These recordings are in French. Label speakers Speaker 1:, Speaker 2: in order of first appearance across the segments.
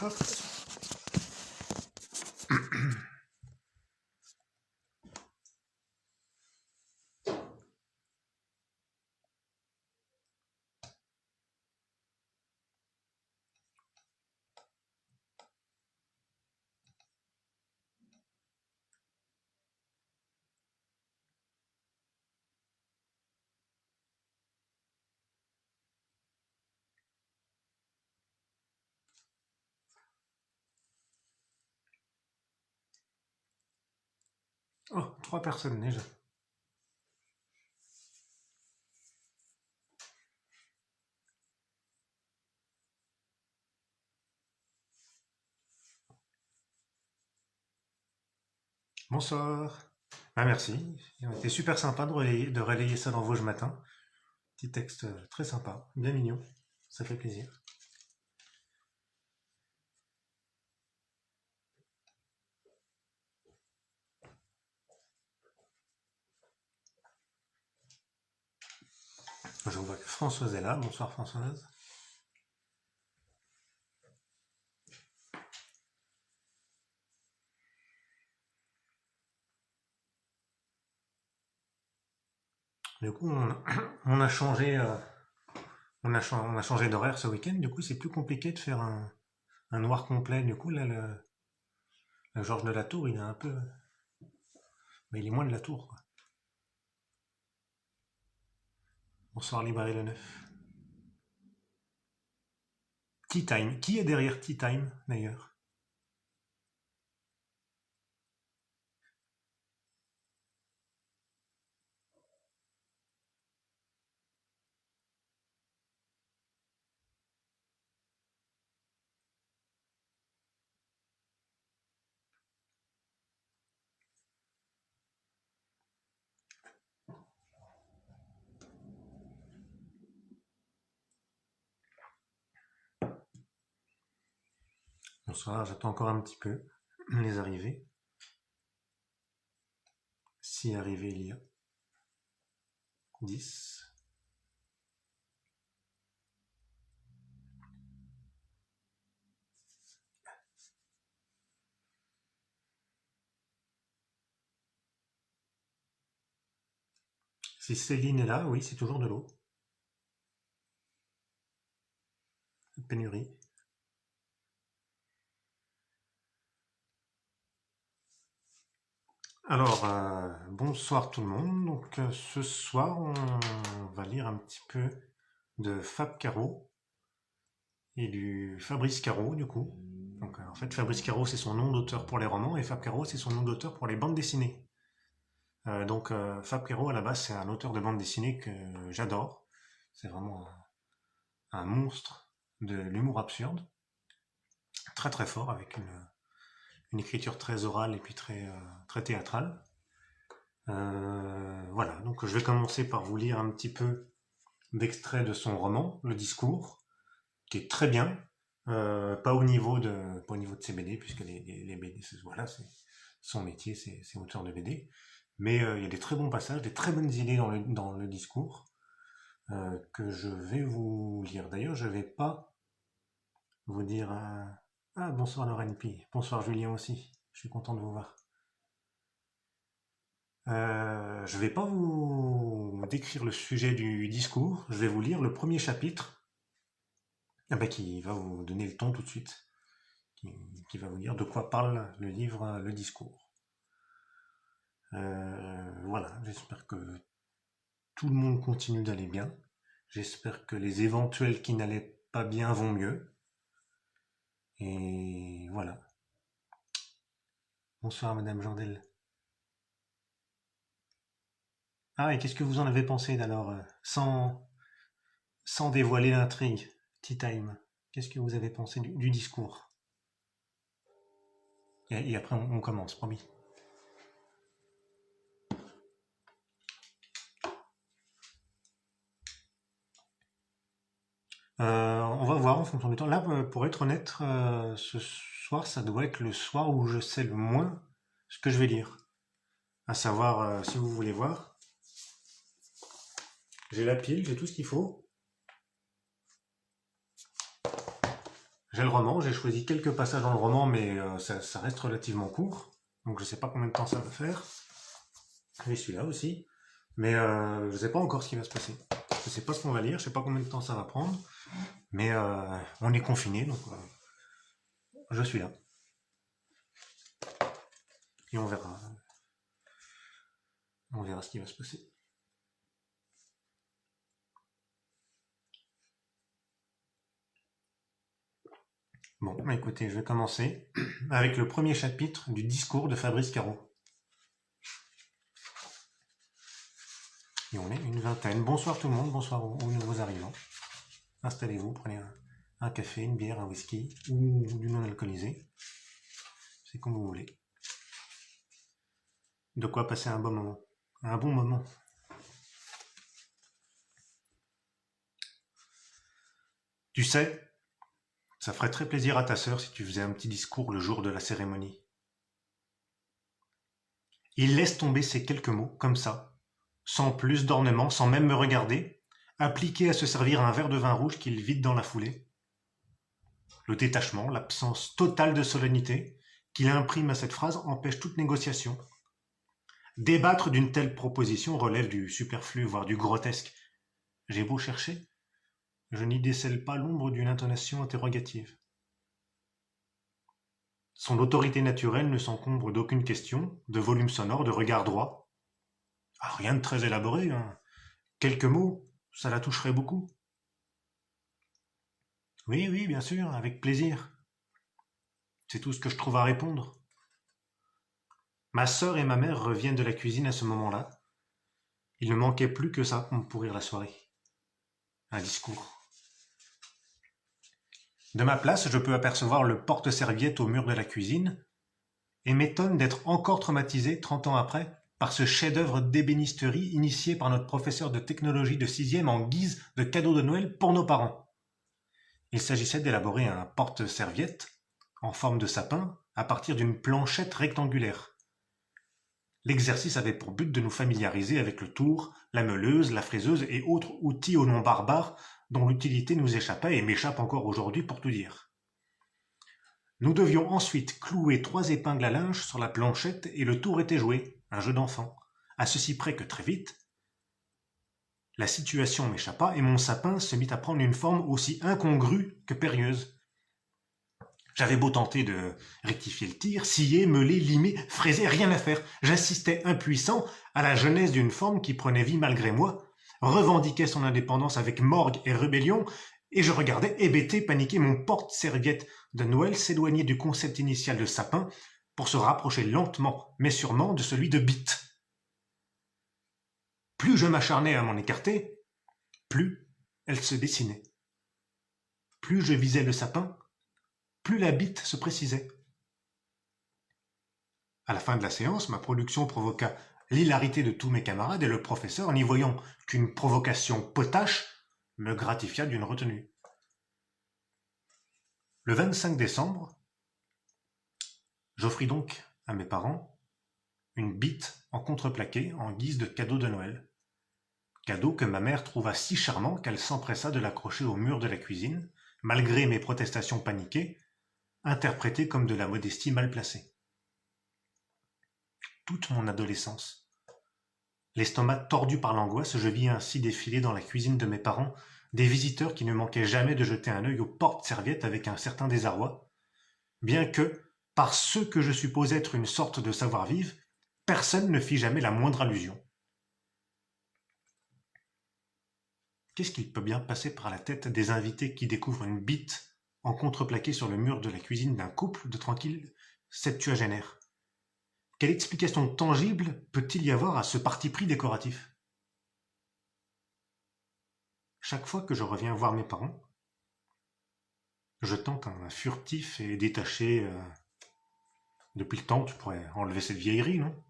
Speaker 1: Hop. Oh, 3 personnes déjà. Bonsoir. Ah, merci. C'était super sympa de relayer ça dans Vosges Matin. Petit texte très sympa, bien mignon. Ça fait plaisir. Je vois que Françoise est là. Bonsoir Françoise. Du coup, on a changé, on a changé d'horaire ce week-end. Du coup, c'est plus compliqué de faire un noir complet. Du coup, là, le Georges de la Tour, il est un peu, mais il est moins de la Tour, quoi. Bonsoir Librairie Le Neuf. Tea Time. Qui est derrière Tea Time d'ailleurs? Bonsoir, j'attends encore un petit peu les arrivées. Si arrivées il y a 10. Si Céline est là, oui, c'est toujours de l'eau. Pénurie. Alors, bonsoir tout le monde. Donc, ce soir, on va lire un petit peu de Fab Caro et du Fabrice Caro, du coup. Donc, en fait, Fabrice Caro, c'est son nom d'auteur pour les romans et Fab Caro, c'est son nom d'auteur pour les bandes dessinées. Fab Caro, à la base, c'est un auteur de bande dessinée que j'adore. C'est vraiment un monstre de l'humour absurde. Très très fort, avec une écriture très orale et puis très théâtrale. Voilà, donc je vais commencer par vous lire un petit peu d'extraits de son roman, Le Discours, qui est très bien, pas au niveau de ses BD, puisque les BD, voilà, c'est son métier, c'est auteur de BD, mais il y a des très bons passages, des très bonnes idées dans le discours, que je vais vous lire. D'ailleurs, je vais pas vous dire... Ah, bonsoir Lorraine Pi, bonsoir Julien aussi, je suis content de vous voir. Je ne vais pas vous décrire le sujet du discours, je vais vous lire le premier chapitre, qui va vous donner le ton tout de suite, qui, qui va vous dire de quoi parle le livre Le Discours. Voilà, j'espère que tout le monde continue d'aller bien. J'espère que les éventuels qui n'allaient pas bien vont mieux. Et voilà. Bonsoir Madame Jandel. Ah, et qu'est-ce que vous en avez pensé alors, sans dévoiler l'intrigue, Tea Time? Qu'est-ce que vous avez pensé du discours? Et après, on commence, promis. On va voir en fonction du temps. Là, pour être honnête, ce soir, ça doit être le soir où je sais le moins ce que je vais lire. À savoir, si vous voulez voir, j'ai la pile, j'ai tout ce qu'il faut. j'ai le roman, j'ai choisi quelques passages dans le roman, mais ça reste relativement court. Donc je sais pas combien de temps ça va faire. Et celui-là aussi. Mais je sais pas encore ce qui va se passer. Je sais pas ce qu'on va lire, je sais pas combien de temps ça va prendre. Mais on est confiné, donc je suis là. Et on verra. On verra ce qui va se passer. Bon, bah écoutez, je vais commencer avec le premier chapitre du discours de Fabrice Caro. Et on est une vingtaine. Bonsoir tout le monde, bonsoir aux nouveaux arrivants. Installez-vous, prenez un café, une bière, un whisky ou du non alcoolisé. C'est comme vous voulez. De quoi passer un bon moment. Un bon moment. Tu sais, ça ferait très plaisir à ta sœur si tu faisais un petit discours le jour de la cérémonie. Il laisse tomber ces quelques mots, comme ça, sans plus d'ornement, sans même me regarder, appliqué à se servir un verre de vin rouge qu'il vide dans la foulée. Le détachement, l'absence totale de solennité qu'il imprime à cette phrase empêche toute négociation. Débattre d'une telle proposition relève du superflu, voire du grotesque. J'ai beau chercher, je n'y décèle pas l'ombre d'une intonation interrogative. Son autorité naturelle ne s'encombre d'aucune question, de volume sonore, de regard droit. Ah, rien de très élaboré, hein. Quelques mots, ça la toucherait beaucoup. Oui, oui, bien sûr, avec plaisir. C'est tout ce que je trouve à répondre. Ma sœur et ma mère reviennent de la cuisine à ce moment-là. Il ne manquait plus que ça pour pourrir la soirée. Un discours. De ma place, je peux apercevoir le porte-serviette au mur de la cuisine et m'étonne d'être encore traumatisé 30 ans après par ce chef-d'œuvre d'ébénisterie initié par notre professeur de technologie de 6e en guise de cadeau de Noël pour nos parents. Il s'agissait d'élaborer un porte-serviette en forme de sapin à partir d'une planchette rectangulaire. L'exercice avait pour but de nous familiariser avec le tour, la meuleuse, la fraiseuse et autres outils au nom barbare dont l'utilité nous échappait et m'échappe encore aujourd'hui pour tout dire. Nous devions ensuite clouer 3 épingles à linge sur la planchette et le tour était joué, un jeu d'enfant, à ceci près que très vite, la situation m'échappa et mon sapin se mit à prendre une forme aussi incongrue que périlleuse. J'avais beau tenter de rectifier le tir, scier, meuler, limer, fraiser, rien à faire. J'assistais impuissant à la genèse d'une forme qui prenait vie malgré moi, revendiquait son indépendance avec morgue et rébellion, et je regardais hébété, paniqué, mon porte-serviette de Noël s'éloigner du concept initial de sapin pour se rapprocher lentement mais sûrement de celui de bite. Plus je m'acharnais à m'en écarter, plus elle se dessinait. Plus je visais le sapin, plus la bite se précisait. À la fin de la séance, ma production provoqua l'hilarité de tous mes camarades et le professeur, n'y voyant qu'une provocation potache, me gratifia d'une retenue. Le 25 décembre, j'offris donc à mes parents une bite en contreplaqué en guise de cadeau de Noël. Cadeau que ma mère trouva si charmant qu'elle s'empressa de l'accrocher au mur de la cuisine, malgré mes protestations paniquées, interprétées comme de la modestie mal placée. Toute mon adolescence. L'estomac tordu par l'angoisse, je vis ainsi défiler dans la cuisine de mes parents des visiteurs qui ne manquaient jamais de jeter un œil aux porte-serviettes avec un certain désarroi, bien que, par ce que je suppose être une sorte de savoir-vivre, personne ne fit jamais la moindre allusion. Qu'est-ce qu'il peut bien passer par la tête des invités qui découvrent une bite en contreplaqué sur le mur de la cuisine d'un couple de tranquilles septuagénaires? Quelle explication tangible peut-il y avoir à ce parti pris décoratif? Chaque fois que je reviens voir mes parents, je tente un furtif et détaché depuis le temps, tu pourrais enlever cette vieillerie, non?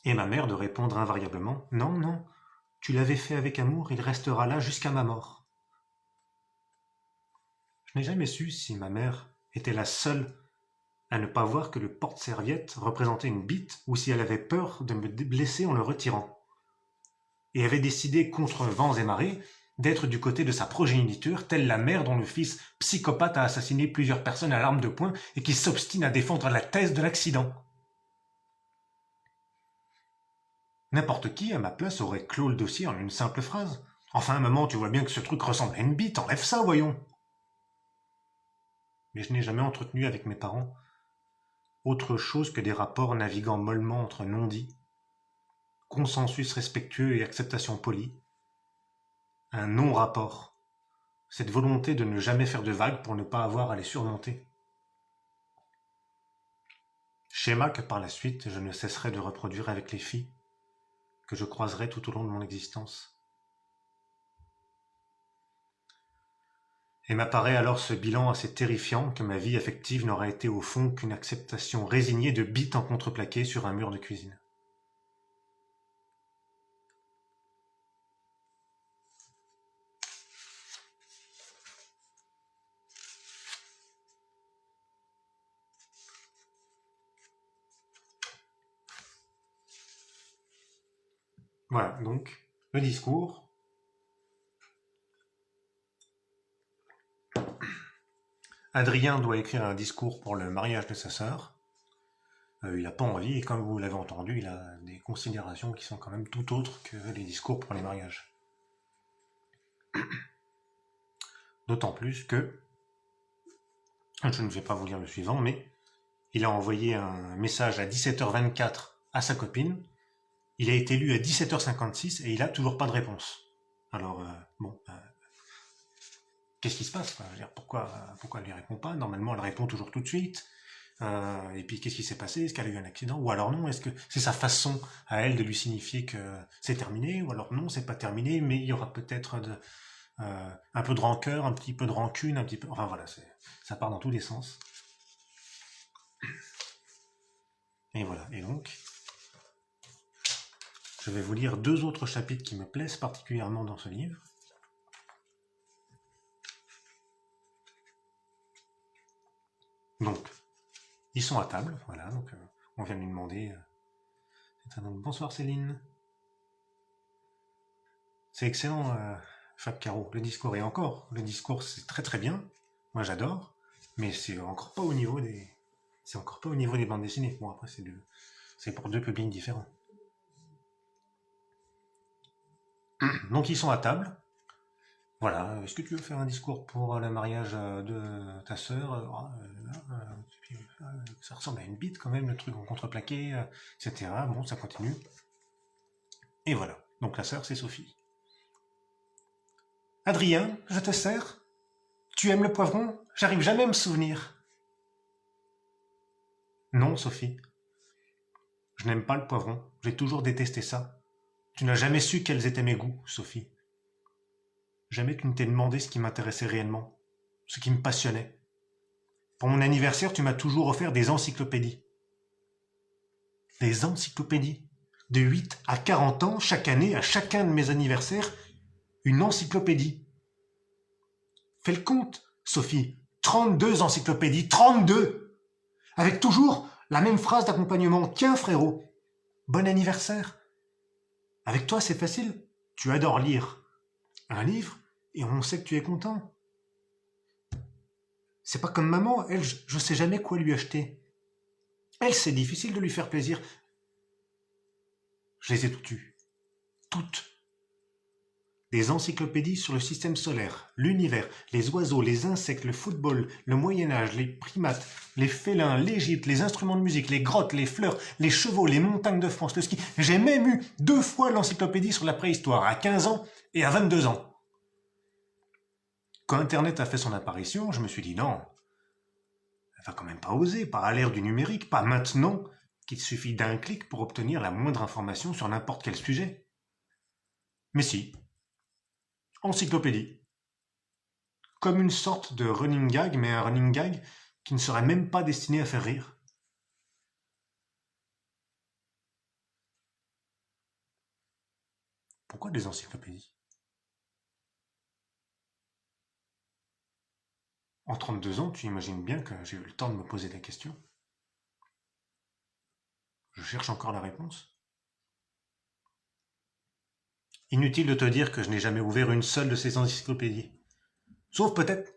Speaker 1: Et ma mère de répondre invariablement, non, non, tu l'avais fait avec amour, il restera là jusqu'à ma mort. Je n'ai jamais su si ma mère était la seule à ne pas voir que le porte-serviette représentait une bite ou si elle avait peur de me blesser en le retirant. Et avait décidé contre vents et marées d'être du côté de sa progéniture, telle la mère dont le fils psychopathe a assassiné plusieurs personnes à l'arme de poing et qui s'obstine à défendre la thèse de l'accident. N'importe qui, à ma place, aurait clos le dossier en une simple phrase. Enfin, maman, tu vois bien que ce truc ressemble à une bite, enlève ça, voyons. Mais je n'ai jamais entretenu avec mes parents autre chose que des rapports naviguant mollement entre non-dits, consensus respectueux et acceptation polie, un non-rapport, cette volonté de ne jamais faire de vagues pour ne pas avoir à les surmonter. Schéma que par la suite je ne cesserai de reproduire avec les filles que je croiserai tout au long de mon existence. Et m'apparaît alors ce bilan assez terrifiant que ma vie affective n'aura été au fond qu'une acceptation résignée de bites en contreplaqué sur un mur de cuisine. Voilà, donc, le discours. Adrien doit écrire un discours pour le mariage de sa sœur. Il n'a pas envie, et comme vous l'avez entendu, il a des considérations qui sont quand même tout autres que les discours pour les mariages. D'autant plus que, je ne vais pas vous lire le suivant, mais il a envoyé un message à 17h24 à sa copine. Il a été lu à 17h56 et il n'a toujours pas de réponse. Alors, qu'est-ce qui se passe, quoi? Je veux dire, pourquoi elle ne lui répond pas? Normalement, elle répond toujours tout de suite. Et puis, qu'est-ce qui s'est passé? Est-ce qu'elle a eu un accident? Ou alors non? Est-ce que c'est sa façon à elle de lui signifier que c'est terminé? Ou alors non, c'est pas terminé, mais il y aura peut-être un peu de rancœur, un petit peu de rancune, un petit peu... Enfin voilà, ça part dans tous les sens. Et voilà, et donc, je vais vous lire 2 autres chapitres qui me plaisent particulièrement dans ce livre. Donc, ils sont à table, voilà, donc on vient de lui demander... donc, bonsoir Céline. C'est excellent, Fab Caro, le discours. Et encore, le discours c'est très très bien, moi j'adore, mais c'est encore pas au niveau des... C'est encore pas au niveau des bandes dessinées. Bon, après, c'est pour 2 publics différents. Donc, ils sont à table. Voilà, est-ce que tu veux faire un discours pour le mariage de ta sœur? Ça ressemble à une bite quand même, le truc en contreplaqué, etc. Bon, ça continue. Et voilà. Donc, la sœur, c'est Sophie. Adrien, je te sers? Tu aimes le poivron? J'arrive jamais à me souvenir. Non, Sophie. Je n'aime pas le poivron. J'ai toujours détesté ça. Tu n'as jamais su quels étaient mes goûts, Sophie. Jamais tu ne t'es demandé ce qui m'intéressait réellement, ce qui me passionnait. Pour mon anniversaire, tu m'as toujours offert des encyclopédies. Des encyclopédies. De 8 à 40 ans, chaque année, à chacun de mes anniversaires, une encyclopédie. Fais le compte, Sophie. 32 encyclopédies, 32! Avec toujours la même phrase d'accompagnement. Tiens, frérot, bon anniversaire. Avec toi, c'est facile. Tu adores lire un livre et on sait que tu es content. C'est pas comme maman, elle, je sais jamais quoi lui acheter. Elle, c'est difficile de lui faire plaisir. Je les ai toutes eues. Toutes. Des encyclopédies sur le système solaire, l'univers, les oiseaux, les insectes, le football, le Moyen-Âge, les primates, les félins, l'Égypte, les instruments de musique, les grottes, les fleurs, les chevaux, les montagnes de France, le ski. J'ai même eu 2 fois l'encyclopédie sur la préhistoire, à 15 ans et à 22 ans. Quand Internet a fait son apparition, je me suis dit non, elle va quand même pas oser, pas à l'ère du numérique, pas maintenant qu'il suffit d'un clic pour obtenir la moindre information sur n'importe quel sujet. Mais si, encyclopédie. Comme une sorte de running gag, mais un running gag qui ne serait même pas destiné à faire rire. Pourquoi des encyclopédies? En 32 ans, tu imagines bien que j'ai eu le temps de me poser des questions. Je cherche encore la réponse. Inutile de te dire que je n'ai jamais ouvert une seule de ces encyclopédies. Sauf peut-être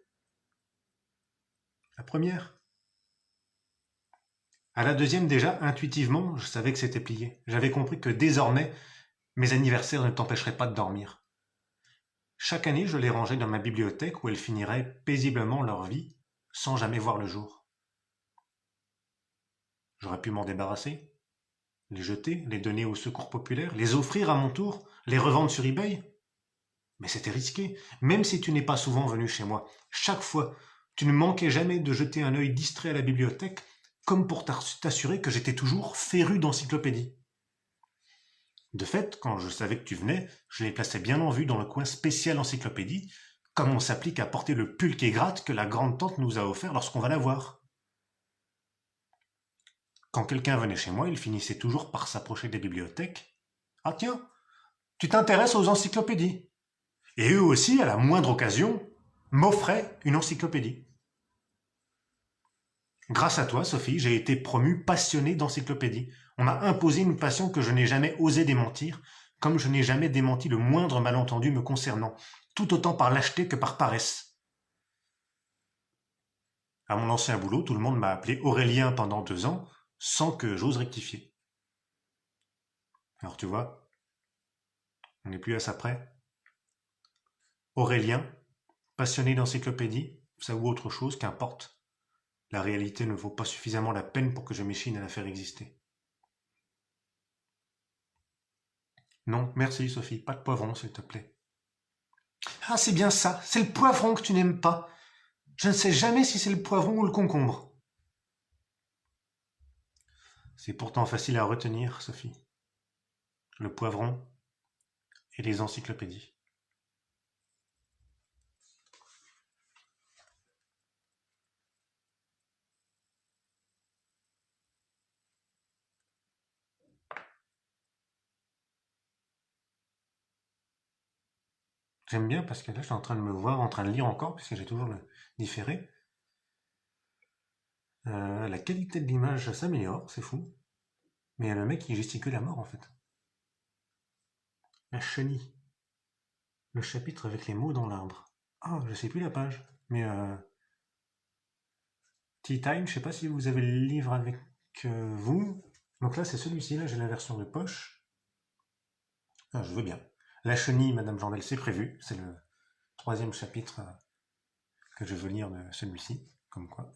Speaker 1: la première. À la deuxième déjà, intuitivement, je savais que c'était plié. J'avais compris que désormais, mes anniversaires ne t'empêcheraient pas de dormir. Chaque année, je les rangeais dans ma bibliothèque où elles finiraient paisiblement leur vie sans jamais voir le jour. J'aurais pu m'en débarrasser, les jeter, les donner au secours populaire, les offrir à mon tour, les revendre sur eBay. Mais c'était risqué, même si tu n'es pas souvent venu chez moi. Chaque fois, tu ne manquais jamais de jeter un œil distrait à la bibliothèque, comme pour t'assurer que j'étais toujours féru d'encyclopédies. De fait, quand je savais que tu venais, je les plaçais bien en vue dans le coin spécial encyclopédie, comme on s'applique à porter le pull et gratte que la grande-tante nous a offert lorsqu'on va la voir. Quand quelqu'un venait chez moi, il finissait toujours par s'approcher des bibliothèques. Ah tiens, tu t'intéresses aux encyclopédies. Et eux aussi, à la moindre occasion, m'offraient une encyclopédie. Grâce à toi, Sophie, j'ai été promu passionné d'encyclopédie. On m'a imposé une passion que je n'ai jamais osé démentir, comme je n'ai jamais démenti le moindre malentendu me concernant, tout autant par lâcheté que par paresse. À mon ancien boulot, tout le monde m'a appelé Aurélien pendant 2 ans, sans que j'ose rectifier. Alors tu vois, on n'est plus à ça près. Aurélien, passionné d'encyclopédie, ça ou autre chose, qu'importe. La réalité ne vaut pas suffisamment la peine pour que je m'échine à la faire exister. Non, merci Sophie, pas de poivron s'il te plaît. Ah, c'est bien ça, c'est le poivron que tu n'aimes pas. Je ne sais jamais si c'est le poivron ou le concombre. C'est pourtant facile à retenir, Sophie. Le poivron et les encyclopédies. J'aime bien parce que là, je suis en train de me voir, en train de lire encore, puisque j'ai toujours le différé. La qualité de l'image s'améliore, c'est fou. Mais il y a le mec qui gesticule à mort, en fait. La chenille. Le chapitre avec les mots dans l'arbre. Ah, je sais plus la page. Mais Tea Time, je sais pas si vous avez le livre avec vous. Donc là, c'est celui-ci, là, j'ai la version de poche. Ah, je veux bien. La chenille, Madame Jandel, c'est prévu. C'est le 3e chapitre que je veux lire de celui-ci. Comme quoi.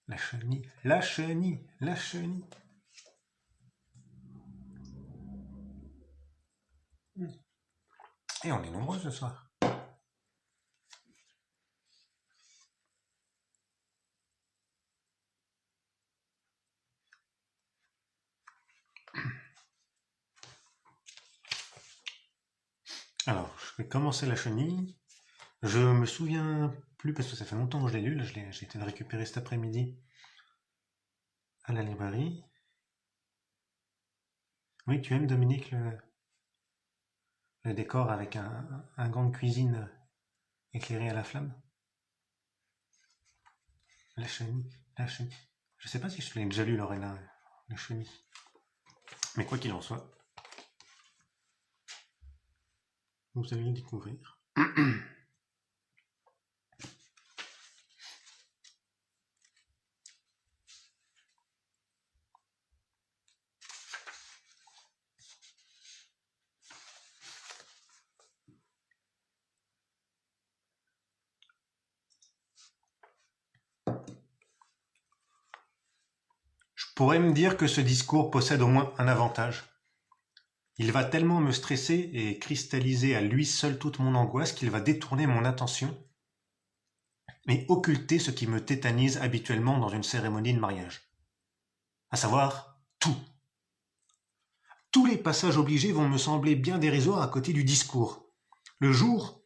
Speaker 1: La chenille, la chenille, la chenille. Et on est nombreux ce soir. Alors, je vais commencer la chenille. Je me souviens plus parce que ça fait longtemps que je l'ai lu. Là, j'ai été le récupérer cet après-midi à la librairie. Oui, tu aimes, Dominique, le décor avec un gant de cuisine éclairé à la flamme? La chenille, la chenille. Je sais pas si je te l'ai déjà lu, Lorena, la chenille. Mais quoi qu'il en soit, vous allez le découvrir. Je pourrais me dire que ce discours possède au moins un avantage. Il va tellement me stresser et cristalliser à lui seul toute mon angoisse qu'il va détourner mon attention et occulter ce qui me tétanise habituellement dans une cérémonie de mariage. À savoir, tout. Tous les passages obligés vont me sembler bien dérisoires à côté du discours. Le jour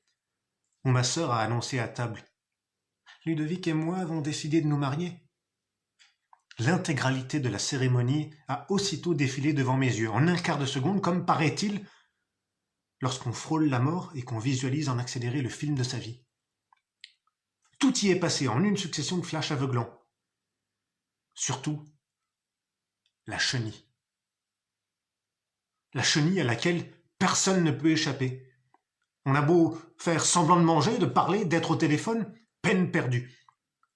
Speaker 1: où ma sœur a annoncé à table « Ludovic et moi avons décidé de nous marier », l'intégralité de la cérémonie a aussitôt défilé devant mes yeux, en un quart de seconde, comme paraît-il, lorsqu'on frôle la mort et qu'on visualise en accéléré le film de sa vie. Tout y est passé en une succession de flashs aveuglants. Surtout, la chenille. La chenille à laquelle personne ne peut échapper. On a beau faire semblant de manger, de parler, d'être au téléphone, peine perdue.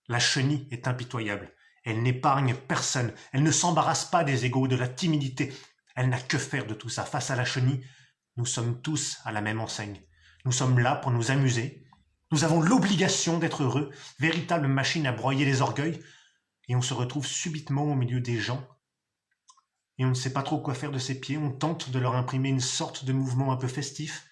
Speaker 1: La chenille est impitoyable. Elle n'épargne personne. Elle ne s'embarrasse pas des égos, de la timidité. Elle n'a que faire de tout ça. Face à la chenille, nous sommes tous à la même enseigne. Nous sommes là pour nous amuser. Nous avons l'obligation d'être heureux, véritable machine à broyer les orgueils, et on se retrouve subitement au milieu des gens, et on ne sait pas trop quoi faire de ses pieds. On tente de leur imprimer une sorte de mouvement un peu festif,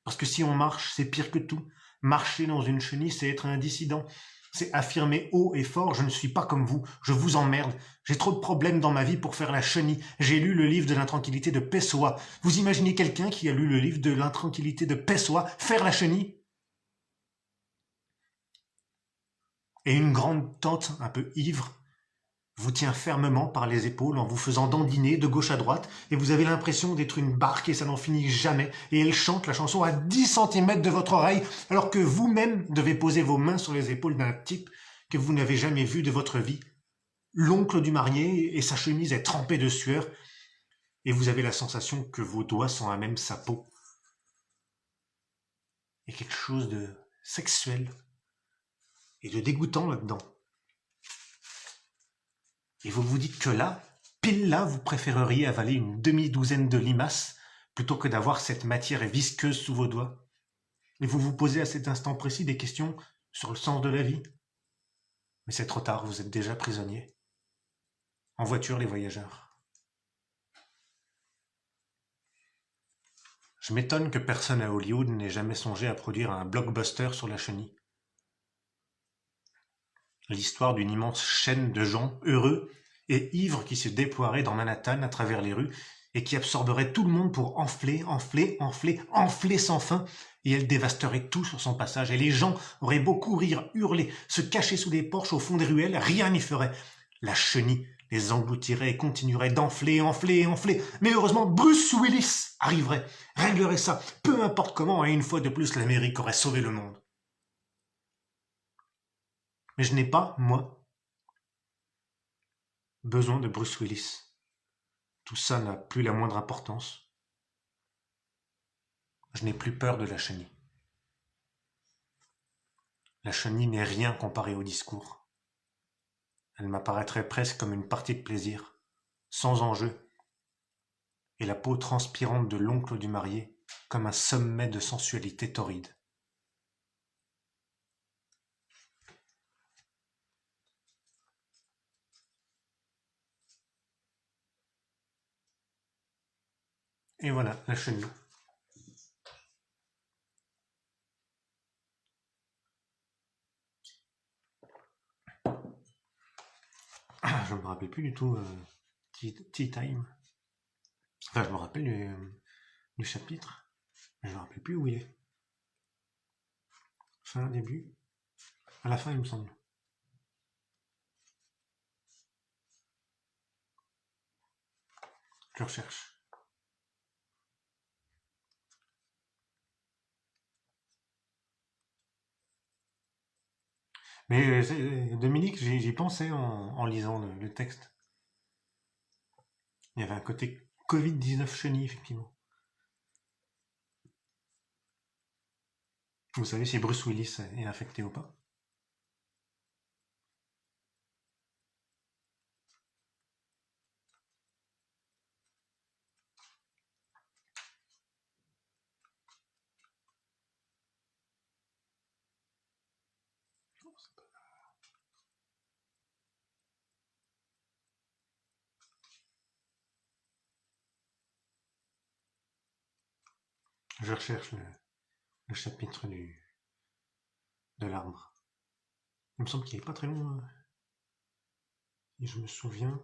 Speaker 1: parce que si on marche, c'est pire que tout. Marcher dans une chenille, c'est être un dissident. C'est affirmer haut et fort, je ne suis pas comme vous, je vous emmerde. J'ai trop de problèmes dans ma vie pour faire la chenille. J'ai lu le livre de l'intranquillité de Pessoa. Vous imaginez quelqu'un qui a lu le livre de l'intranquillité de Pessoa faire la chenille? Et une grande tante un peu ivre vous tient fermement par les épaules en vous faisant dandiner de gauche à droite, et vous avez l'impression d'être une barque et ça n'en finit jamais, et elle chante la chanson à 10 centimètres de votre oreille, alors que vous-même devez poser vos mains sur les épaules d'un type que vous n'avez jamais vu de votre vie. L'oncle du marié, et sa chemise est trempée de sueur, et vous avez la sensation que vos doigts sont à même sa peau. Il y a quelque chose de sexuel et de dégoûtant là-dedans. Et vous vous dites que là, pile là, vous préféreriez avaler une demi-douzaine de limaces plutôt que d'avoir cette matière visqueuse sous vos doigts. Et vous vous posez à cet instant précis des questions sur le sens de la vie. Mais c'est trop tard, vous êtes déjà prisonnier. En voiture, les voyageurs. Je m'étonne que personne à Hollywood n'ait jamais songé à produire un blockbuster sur la chenille. L'histoire d'une immense chaîne de gens heureux et ivres qui se déploierait dans Manhattan à travers les rues et qui absorberait tout le monde pour enfler, enfler, enfler, enfler sans fin, et elle dévasterait tout sur son passage, et les gens auraient beau courir, hurler, se cacher sous des porches au fond des ruelles, rien n'y ferait. La chenille les engloutirait et continuerait d'enfler, enfler, enfler, mais heureusement Bruce Willis arriverait, réglerait ça, peu importe comment, et une fois de plus l'Amérique aurait sauvé le monde. Mais je n'ai pas, moi, besoin de Bruce Willis. Tout ça n'a plus la moindre importance. Je n'ai plus peur de la chenille. La chenille n'est rien comparée au discours. Elle m'apparaîtrait presque comme une partie de plaisir, sans enjeu, et la peau transpirante de l'oncle du marié comme un sommet de sensualité torride. Et voilà, la chenille. Je me rappelle plus du tout Tea Time. Enfin, je me rappelle du chapitre, mais je me rappelle plus où il est. Fin, début, à la fin, il me semble. Je recherche. Mais Dominique, j'y pensais en lisant le texte. Il y avait un côté Covid-19 chenille, effectivement. Vous savez si Bruce Willis est infecté ou pas? Je recherche le chapitre de l'arbre. Il me semble qu'il n'est pas très long. Et je me souviens.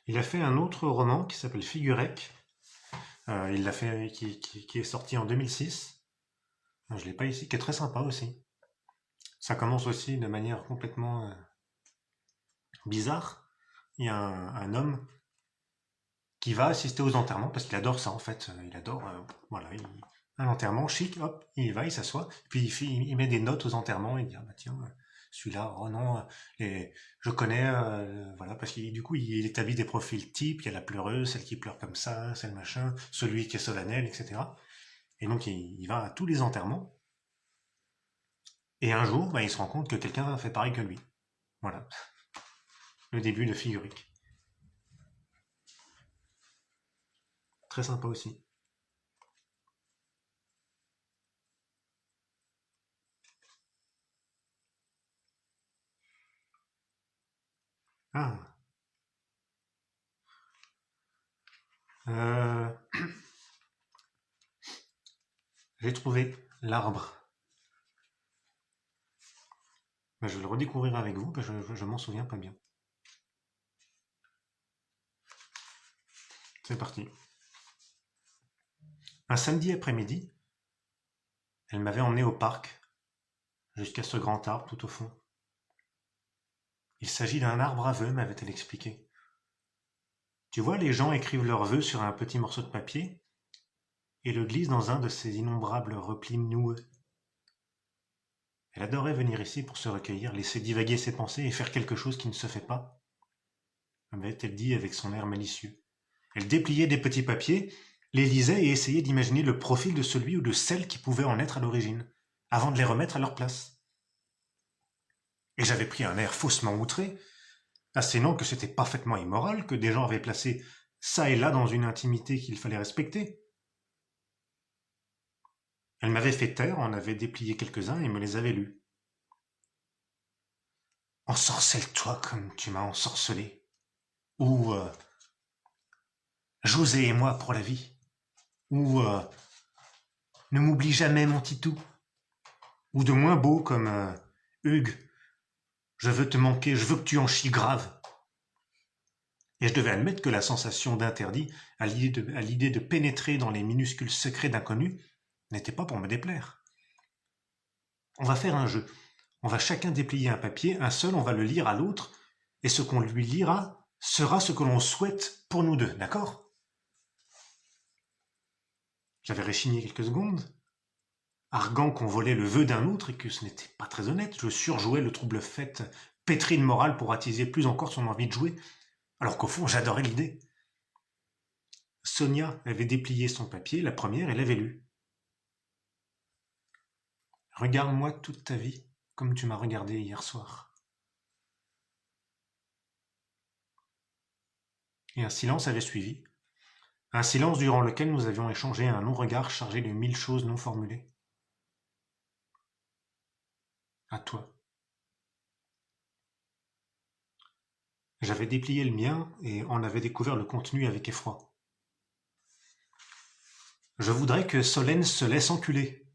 Speaker 1: Il a fait un autre roman qui s'appelle Figurec. Il l'a fait, qui est sorti en 2006. Je ne l'ai pas ici, qui est très sympa aussi. Ça commence aussi de manière complètement bizarre. Il y a un homme qui va assister aux enterrements parce qu'il adore ça en fait. Il adore, voilà, un enterrement chic, hop, il y va, il s'assoit, puis il met des notes aux enterrements, il dit ah bah tiens, celui-là, oh non, je connais, voilà, parce que du coup il établit des profils types, il y a la pleureuse, celle qui pleure comme ça, celle machin, celui qui est solennel, etc. Et donc il va à tous les enterrements, et un jour, bah, il se rend compte que quelqu'un fait pareil que lui. Voilà, le début de Figurique. Très sympa aussi. Ah, euh, j'ai trouvé l'arbre. Ben, je vais le redécouvrir avec vous, parce que je m'en souviens pas bien. C'est parti. Un samedi après-midi, elle m'avait emmené au parc, jusqu'à ce grand arbre tout au fond. Il s'agit d'un arbre à vœux, m'avait-elle expliqué. Tu vois, les gens écrivent leurs vœux sur un petit morceau de papier et le glissent dans un de ces innombrables replis noueux. Elle adorait venir ici pour se recueillir, laisser divaguer ses pensées et faire quelque chose qui ne se fait pas, m'avait-elle dit avec son air malicieux. Elle dépliait des petits papiers, les lisait et essayait d'imaginer le profil de celui ou de celle qui pouvait en être à l'origine, avant de les remettre à leur place. Et j'avais pris un air faussement outré, assénant que c'était parfaitement immoral, que des gens avaient placé ça et là dans une intimité qu'il fallait respecter. Elle m'avait fait taire, en avait déplié quelques-uns et me les avait lus. Ensorcelle-toi comme tu m'as ensorcelé. Ou José et moi pour la vie. Ou ne m'oublie jamais mon titou. Ou de moins beau comme Hugues, je veux te manquer, je veux que tu en chies grave. Et je devais admettre que la sensation d'interdit, à l'idée de pénétrer dans les minuscules secrets d'inconnus, n'était pas pour me déplaire. On va faire un jeu. On va chacun déplier un papier, un seul, on va le lire à l'autre, et ce qu'on lui lira sera ce que l'on souhaite pour nous deux, d'accord? J'avais réchigné quelques secondes, arguant qu'on volait le vœu d'un autre et que ce n'était pas très honnête. Je surjouais le trouble fait, pétri de morale pour attiser plus encore son envie de jouer, alors qu'au fond j'adorais l'idée. Sonia avait déplié son papier, la première, et l'avait lu. Regarde-moi toute ta vie, comme tu m'as regardé hier soir. Et un silence avait suivi. Un silence durant lequel nous avions échangé un long regard chargé de 1000 choses non formulées. À toi. J'avais déplié le mien et en avais découvert le contenu avec effroi. Je voudrais que Solène se laisse enculer.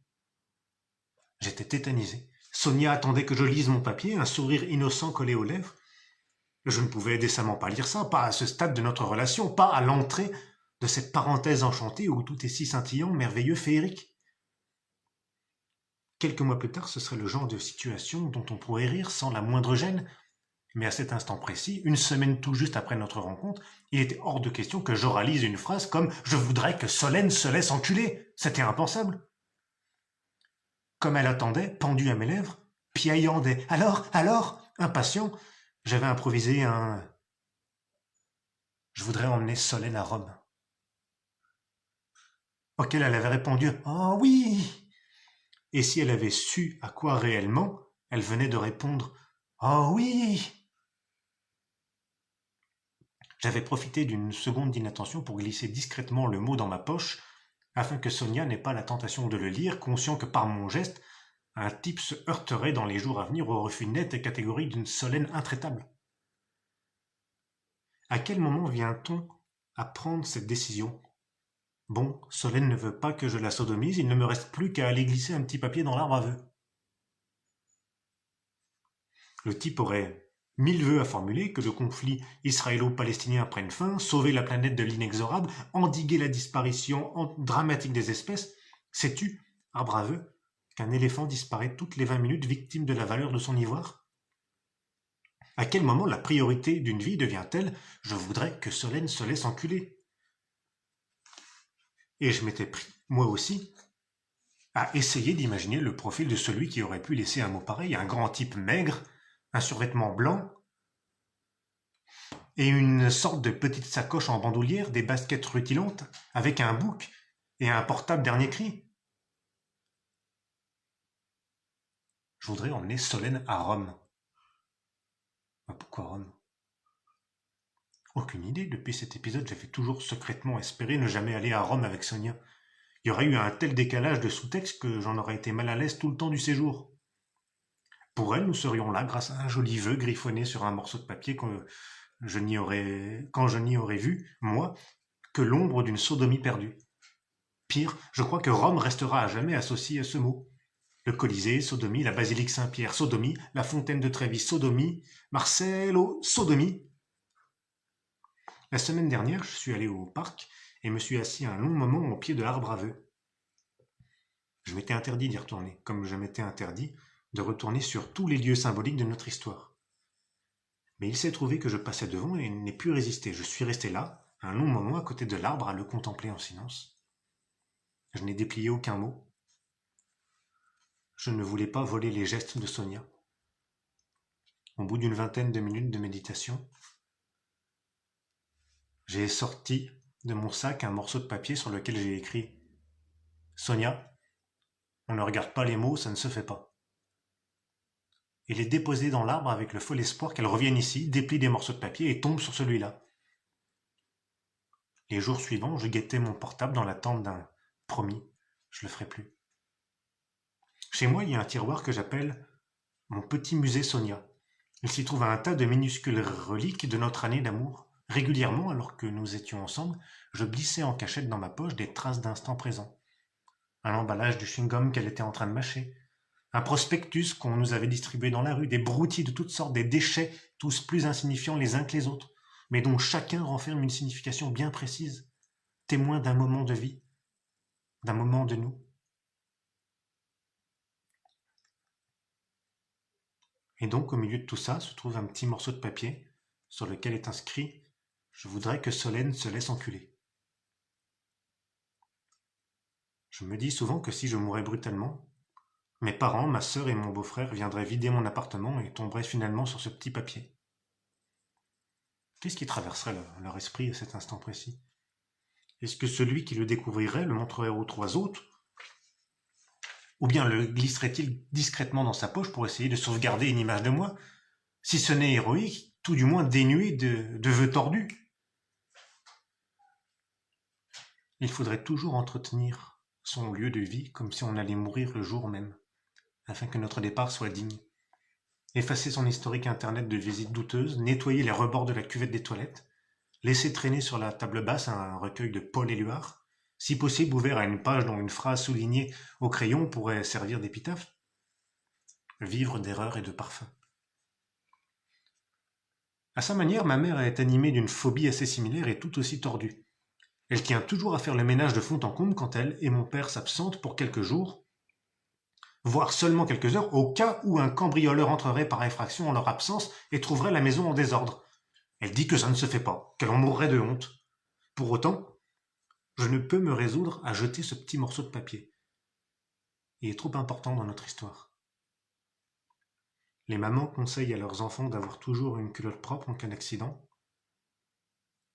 Speaker 1: J'étais tétanisé. Sonia attendait que je lise mon papier, un sourire innocent collé aux lèvres. Je ne pouvais décemment pas lire ça, pas à ce stade de notre relation, pas à l'entrée de cette parenthèse enchantée où tout est si scintillant, merveilleux, féerique. Quelques mois plus tard, ce serait le genre de situation dont on pourrait rire sans la moindre gêne, mais à cet instant précis, une semaine tout juste après notre rencontre, il était hors de question que j'oralise une phrase comme « Je voudrais que Solène se laisse enculer ». C'était impensable. Comme elle attendait, pendue à mes lèvres, piaillant des « Alors ?» impatient, j'avais improvisé un « Je voudrais emmener Solène à Rome ». Auquel elle avait répondu « Oh oui !» Et si elle avait su à quoi réellement, elle venait de répondre « Oh oui !» J'avais profité d'une seconde d'inattention pour glisser discrètement le mot dans ma poche, afin que Sonia n'ait pas la tentation de le lire, conscient que par mon geste, un type se heurterait dans les jours à venir au refus net et catégorique d'une Solène intraitable. À quel moment vient-on à prendre cette décision? Bon, Solène ne veut pas que je la sodomise, il ne me reste plus qu'à aller glisser un petit papier dans l'arbre à vœux. Le type aurait 1000 vœux à formuler, que le conflit israélo-palestinien prenne fin, sauver la planète de l'inexorable, endiguer la disparition dramatique des espèces. Sais-tu, arbre à vœux, qu'un éléphant disparaît toutes les 20 minutes victime de la valeur de son ivoire? À quel moment la priorité d'une vie devient-elle je voudrais que Solène se laisse enculer? Et je m'étais pris, moi aussi, à essayer d'imaginer le profil de celui qui aurait pu laisser un mot pareil, un grand type maigre, un survêtement blanc, et une sorte de petite sacoche en bandoulière, des baskets rutilantes, avec un bouc et un portable dernier cri. Je voudrais emmener Solène à Rome. Pourquoi Rome? Aucune idée. Depuis cet épisode, j'avais toujours secrètement espéré ne jamais aller à Rome avec Sonia. Il y aurait eu un tel décalage de sous-texte que j'en aurais été mal à l'aise tout le temps du séjour. Pour elle, nous serions là grâce à un joli vœu griffonné sur un morceau de papier quand je n'y aurais vu, moi, que l'ombre d'une sodomie perdue. Pire, je crois que Rome restera à jamais associée à ce mot. Le Colisée, sodomie, la basilique Saint-Pierre, sodomie, la fontaine de Trévis, sodomie, Marcello, sodomie. La semaine dernière, je suis allé au parc et me suis assis un long moment au pied de l'arbre à vœux. Je m'étais interdit d'y retourner, comme je m'étais interdit de retourner sur tous les lieux symboliques de notre histoire. Mais il s'est trouvé que je passais devant et n'ai pu résister. Je suis resté là, un long moment à côté de l'arbre à le contempler en silence. Je n'ai déplié aucun mot. Je ne voulais pas voler les gestes de Sonia. Au bout d'une vingtaine de minutes de méditation, j'ai sorti de mon sac un morceau de papier sur lequel j'ai écrit Sonia, on ne regarde pas les mots, ça ne se fait pas. Et l'ai déposé dans l'arbre avec le fol espoir qu'elle revienne ici, déplie des morceaux de papier et tombe sur celui-là. Les jours suivants, je guettais mon portable dans l'attente d'un promis, je le ferai plus. Chez moi, il y a un tiroir que j'appelle mon petit musée Sonia. Il s'y trouve un tas de minuscules reliques de notre année d'amour. Régulièrement, alors que nous étions ensemble, je glissais en cachette dans ma poche des traces d'instants présents. Un emballage de chewing-gum qu'elle était en train de mâcher, un prospectus qu'on nous avait distribué dans la rue, des broutilles de toutes sortes, des déchets, tous plus insignifiants les uns que les autres, mais dont chacun renferme une signification bien précise, témoin d'un moment de vie, d'un moment de nous. Et donc, au milieu de tout ça, se trouve un petit morceau de papier sur lequel est inscrit Je voudrais que Solène se laisse enculer. Je me dis souvent que si je mourais brutalement, mes parents, ma sœur et mon beau-frère viendraient vider mon appartement et tomberaient finalement sur ce petit papier. Qu'est-ce qui traverserait leur esprit à cet instant précis? Est-ce que celui qui le découvrirait le montrerait aux trois autres? Ou bien le glisserait-il discrètement dans sa poche pour essayer de sauvegarder une image de moi? Si ce n'est héroïque, tout du moins dénué de vœux tordus. Il faudrait toujours entretenir son lieu de vie comme si on allait mourir le jour même, afin que notre départ soit digne. Effacer son historique internet de visites douteuses, nettoyer les rebords de la cuvette des toilettes, laisser traîner sur la table basse un recueil de Paul Éluard, si possible ouvert à une page dont une phrase soulignée au crayon pourrait servir d'épitaphe. Vivre d'erreurs et de parfums. À sa manière, ma mère est animée d'une phobie assez similaire et tout aussi tordue. Elle tient toujours à faire le ménage de fond en comble quand elle et mon père s'absentent pour quelques jours, voire seulement quelques heures, au cas où un cambrioleur entrerait par effraction en leur absence et trouverait la maison en désordre. Elle dit que ça ne se fait pas, qu'elle en mourrait de honte. Pour autant, je ne peux me résoudre à jeter ce petit morceau de papier. Il est trop important dans notre histoire. Les mamans conseillent à leurs enfants d'avoir toujours une culotte propre en cas d'accident.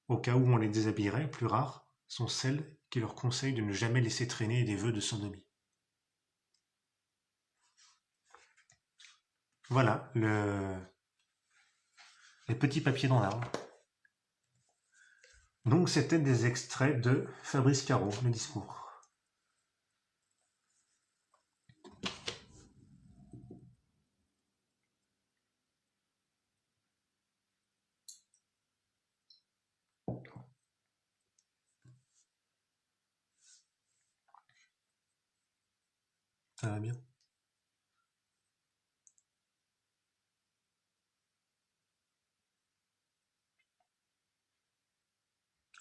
Speaker 1: Au cas où on les déshabillerait, plus rares sont celles qui leur conseillent de ne jamais laisser traîner des vœux de sodomie. Voilà, les petits papiers dans l'arbre. Donc c'était des extraits de Fabrice Caro, le discours. Ça va bien?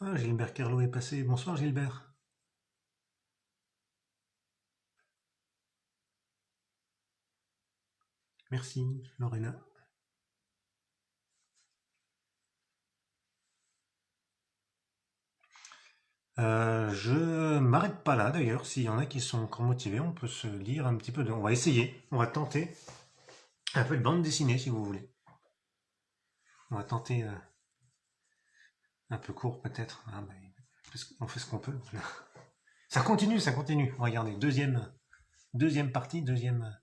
Speaker 1: Ah, Gilbert Carlo est passé. Bonsoir Gilbert. Merci, Lorena. Je m'arrête pas là d'ailleurs. S'il y en a qui sont encore motivés, on peut se lire un petit peu de. On va essayer, on va tenter un peu de bande dessinée si vous voulez. On va tenter un peu court peut-être. Ah, on fait ce qu'on peut. Ça continue, ça continue. Regardez, deuxième partie, deuxième.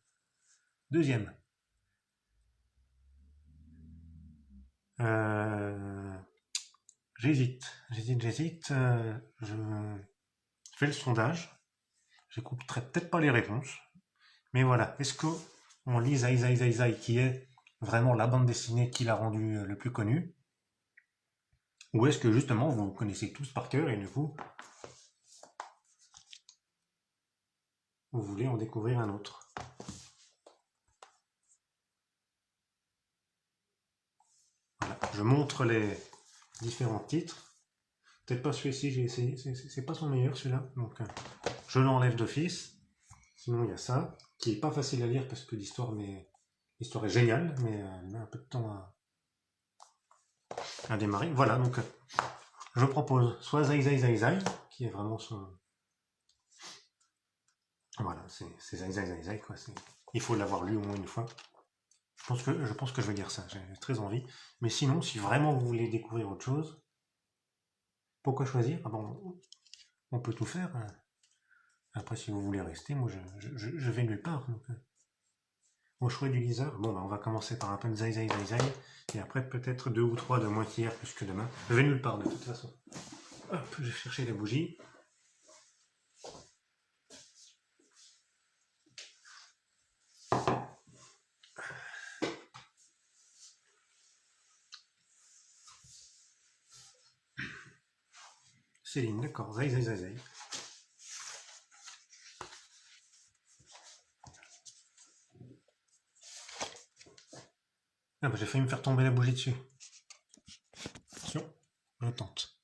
Speaker 1: Euh, j'hésite. Je fais le sondage. J'écouterai peut-être pas les réponses. Mais voilà, est-ce que on lit Zai Zai Zai Zai qui est vraiment la bande dessinée qui l'a rendu le plus connu? Ou est-ce que justement vous connaissez tous par cœur et du coup vous voulez en découvrir un autre? Voilà, je montre les différents titres. Peut-être pas celui-ci, j'ai essayé, c'est pas son meilleur celui-là, donc je l'enlève d'office. Sinon il y a ça, qui est pas facile à lire parce que l'histoire est géniale, mais elle met un peu de temps à démarrer. Voilà, donc je propose soit Zai Zai Zai Zai, qui est vraiment son. Voilà, c'est Zai Zai Zai Zai, quoi. Il faut l'avoir lu au moins une fois. Je pense que je vais lire ça, j'ai très envie. Mais sinon, si vraiment vous voulez découvrir autre chose, pourquoi choisir? Ah bon, on peut tout faire, hein. Après, si vous voulez rester, moi je vais nulle part. Donc, au choix du liseur, bon, on va commencer par un peu de Zai Zai Zai Zai, et après peut-être 2 ou 3 de moins qu'hier, plus que demain. Je vais nulle part de toute façon. Hop, je vais chercher la bougie. Céline, d'accord, Zai Zai Zai Zai. Ah bah j'ai failli me faire tomber la bougie dessus. Attention, je tente.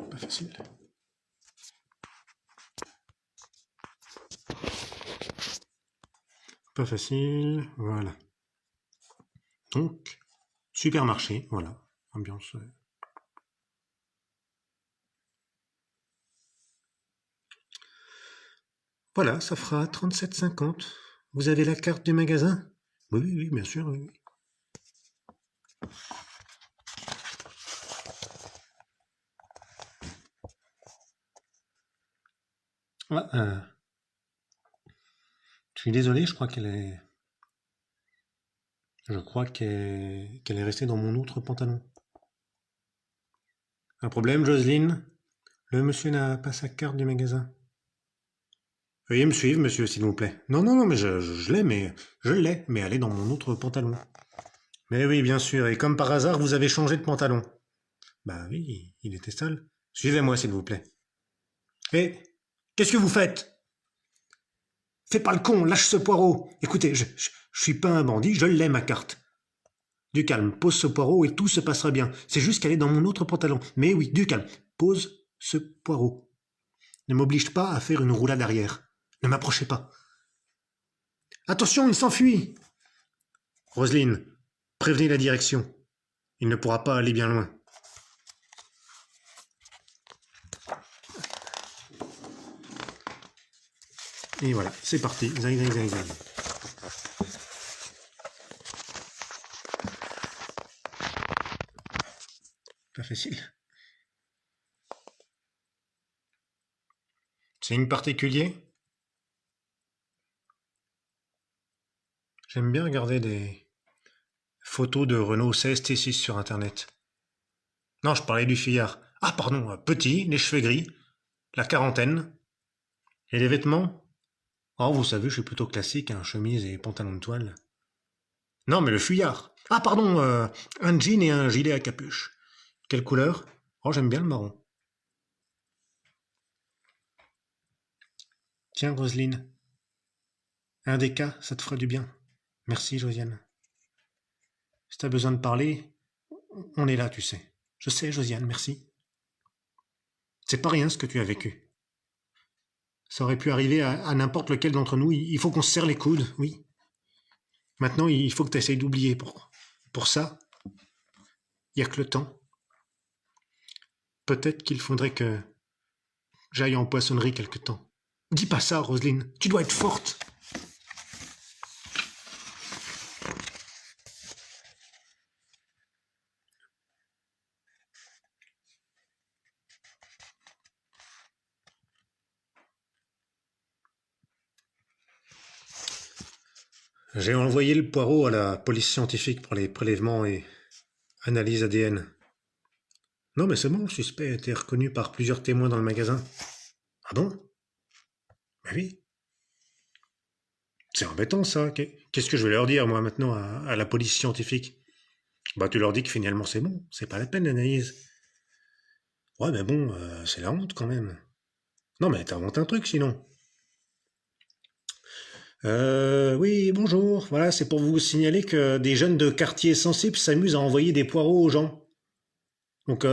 Speaker 1: Pas facile. Pas facile, voilà. Donc, supermarché, voilà. Ambiance. Voilà, ça fera 37,50. Vous avez la carte du magasin? Oui, oui, oui, bien sûr, oui. Ah, je suis désolé, je crois qu'elle est restée dans mon autre pantalon. Un problème, Jocelyne? Le monsieur n'a pas sa carte du magasin. Veuillez me suivre, monsieur, s'il vous plaît. Non, non, non, mais je l'ai, mais elle est dans mon autre pantalon. Mais oui, bien sûr, et comme par hasard, vous avez changé de pantalon. Bah oui, il était sale. Suivez-moi, s'il vous plaît. Hé, qu'est-ce que vous faites? Fais pas le con, lâche ce poireau. Écoutez, je suis pas un bandit, je l'ai ma carte. Du calme, pose ce poireau et tout se passera bien. C'est juste qu'elle est dans mon autre pantalon. Mais oui, du calme, pose ce poireau. Ne m'oblige pas à faire une roulade arrière. Ne m'approchez pas. Attention, il s'enfuit. Roselyne, prévenez la direction. Il ne pourra pas aller bien loin. Et voilà, c'est parti. Zai, zai, zai, zai. Pas facile. Signe particulier? J'aime bien regarder des photos de Renault 16 T6 sur Internet. Non, je parlais du fillard. Ah, pardon, petit, les cheveux gris, la quarantaine. Et les vêtements? Oh, vous savez, je suis plutôt classique, hein, chemise et pantalon de toile. Non, mais le fuyard. Ah, pardon, un jean et un gilet à capuche. Quelle couleur? Oh, j'aime bien le marron. Tiens, Roselyne, Un des cas, ça te fera du bien. Merci, Josiane. Si t'as besoin de parler, on est là, tu sais. Je sais, Josiane, merci. C'est pas rien ce que tu as vécu. Ça aurait pu arriver à n'importe lequel d'entre nous. Il faut qu'on se serre les coudes, oui. Maintenant, il faut que tu essayes d'oublier. Pour ça, il n'y a que le temps. Peut-être qu'il faudrait que j'aille en poissonnerie quelque temps. Dis pas ça, Roselyne. Tu dois être forte. J'ai envoyé le poireau à la police scientifique pour les prélèvements et analyses ADN. Non, mais c'est bon, le suspect a été reconnu par plusieurs témoins dans le magasin. Ah bon? Ben oui. C'est embêtant ça. Qu'est-ce que je vais leur dire, moi, maintenant, à la police scientifique? Bah, tu leur dis que finalement c'est bon, c'est pas la peine l'analyse. Ouais, mais bon, c'est la honte quand même. Non, mais t'inventes un truc sinon. Oui, bonjour. Voilà, c'est pour vous signaler que des jeunes de quartiers sensibles s'amusent à envoyer des poireaux aux gens. Donc,